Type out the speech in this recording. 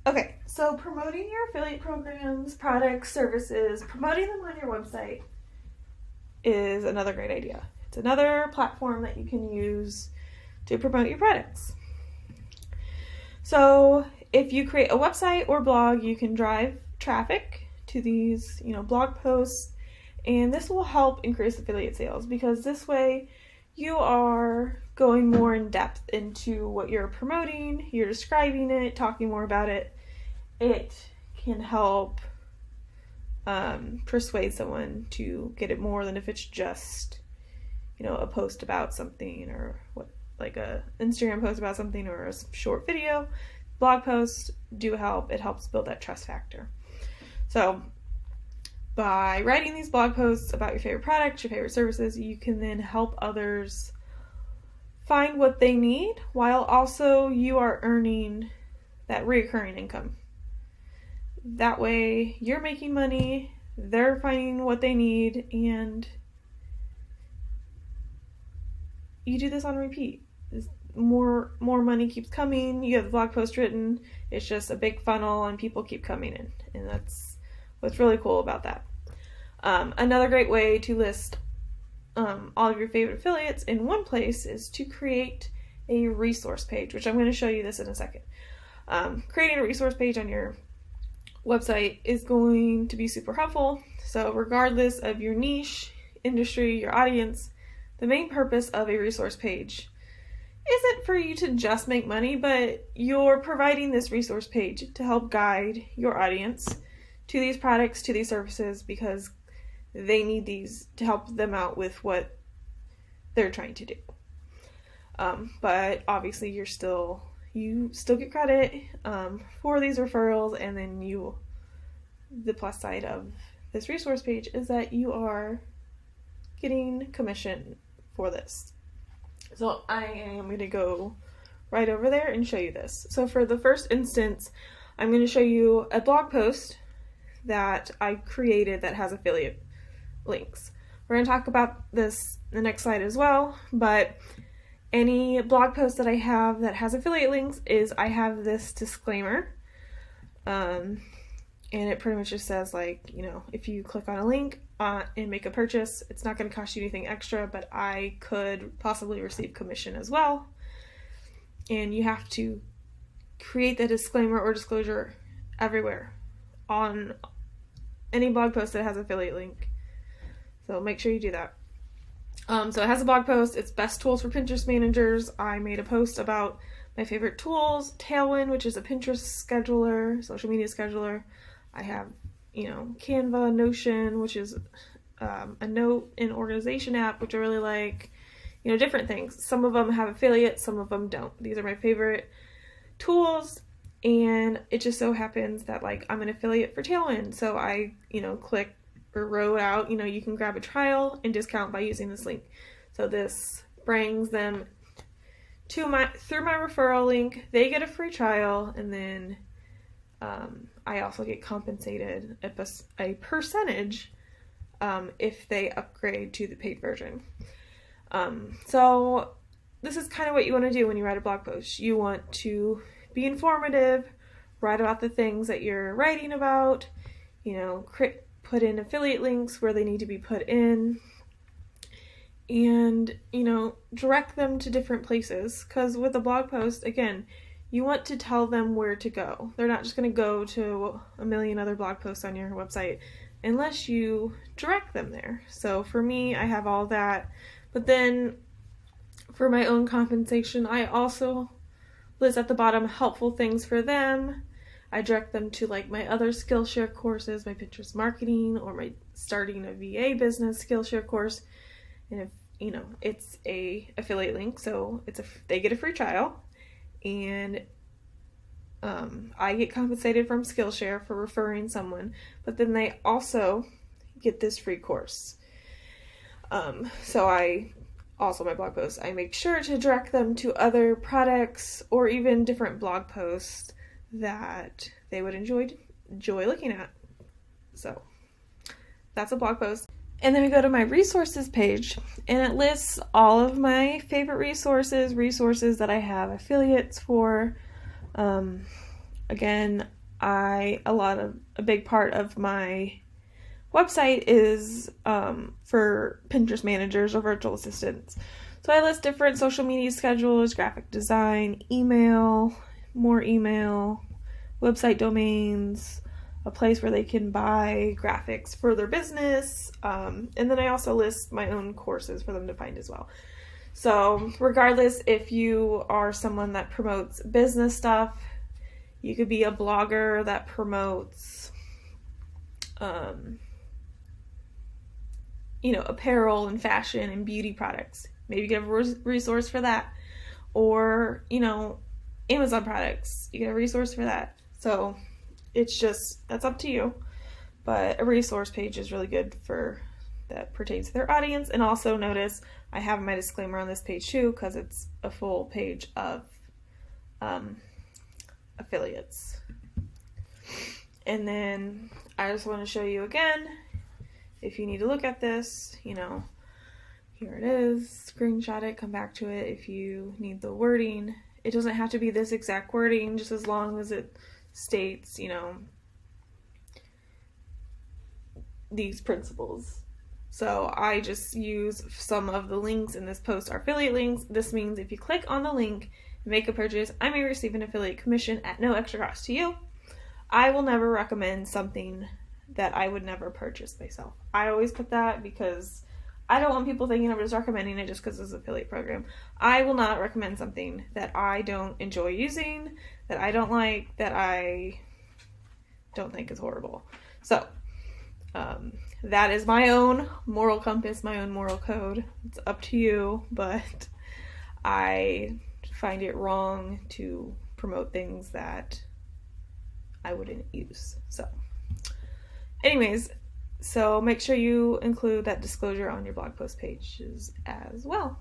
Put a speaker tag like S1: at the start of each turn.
S1: Okay, so promoting your affiliate programs, products, services, promoting them on your website is another great idea. It's another platform that you can use to promote your products. So if you create a website or blog, you can drive traffic to these, blog posts, and this will help increase affiliate sales because this way you are going more in depth into what you're promoting, you're describing it, talking more about it. It can help persuade someone to get it more than if it's just, a post about something or like a Instagram post about something or a short video. Blog posts do help. It helps build that trust factor. So by writing these blog posts about your favorite products, your favorite services, you can then help others find what they need while also you are earning that recurring income. That way you're making money, they're finding what they need, and you do this on repeat. More money keeps coming, you have the blog post written, it's just a big funnel and people keep coming in, and that's what's really cool about that. Another great way to list all of your favorite affiliates in one place is to create a resource page, which I'm going to show you this in a second. Creating a resource page on your website is going to be super helpful. So regardless of your niche, industry, your audience, the main purpose of a resource page isn't for you to just make money, but you're providing this resource page to help guide your audience to these products, to these services, because they need these to help them out with what they're trying to do. But obviously you still get credit for these referrals, and then the plus side of this resource page is that you are getting commission for this. So I am going to go right over there and show you this. So for the first instance, I'm going to show you a blog post that I created that has affiliate links. We're going to talk about this in the next slide as well, but any blog post that I have that has affiliate links I have this disclaimer, and it pretty much just says, if you click on a link and make a purchase, it's not going to cost you anything extra, but I could possibly receive commission as well. And you have to create the disclaimer or disclosure everywhere on any blog post that has affiliate link. So make sure you do that. So it has a blog post. It's best tools for Pinterest managers. I made a post about my favorite tools, Tailwind, which is a Pinterest scheduler, social media scheduler. I have, Canva, Notion, which is a note and organization app, which I really like. Different things. Some of them have affiliates, some of them don't. These are my favorite tools, and it just so happens that I'm an affiliate for Tailwind, so I click or wrote out, you can grab a trial and discount by using this link. So this brings them through my referral link. They get a free trial, and then I also get compensated a percentage if they upgrade to the paid version. So this is kind of what you want to do when you write a blog post. You want to be informative, write about the things that you're writing about, put in affiliate links where they need to be put in, and, direct them to different places. Because with a blog post, again, you want to tell them where to go. They're not just going to go to a million other blog posts on your website unless you direct them there. So for me, I have all that. But then for my own compensation, I also list at the bottom helpful things for them. I direct them to my other Skillshare courses, my Pinterest marketing, or my starting a VA business Skillshare course. And if it's a affiliate link, so they get a free trial, and I get compensated from Skillshare for referring someone, but then they also get this free course. So my blog posts, I make sure to direct them to other products or even different blog posts that they would enjoy looking at. So that's a blog post. And then we go to my resources page, and it lists all of my favorite resources that I have affiliates for. Again, A big part of my website is for Pinterest managers or virtual assistants. So I list different social media schedules, graphic design, email, more email, website domains, a place where they can buy graphics for their business, and then I also list my own courses for them to find as well. So regardless if you are someone that promotes business stuff, you could be a blogger that promotes apparel and fashion and beauty products. Maybe you get a resource for that. Or, Amazon products. You get a resource for that. So that's up to you. But a resource page is really good that pertains to their audience. And also notice I have my disclaimer on this page too, because it's a full page of affiliates. And then I just want to show you again, if you need to look at this, here it is, screenshot it, come back to it. If you need the wording, it doesn't have to be this exact wording, just as long as it states, these principles. So I just use some of the links in this post are affiliate links. This means if you click on the link and make a purchase, I may receive an affiliate commission at no extra cost to you. I will never recommend something that I would never purchase myself. I always put that because I don't want people thinking I'm just recommending it just because it's an affiliate program. I will not recommend something that I don't enjoy using, that I don't like, that I don't think is horrible. So, that is my own moral compass, my own moral code. It's up to you, but I find it wrong to promote things that I wouldn't use. So, anyways, so make sure you include that disclosure on your blog post pages as well.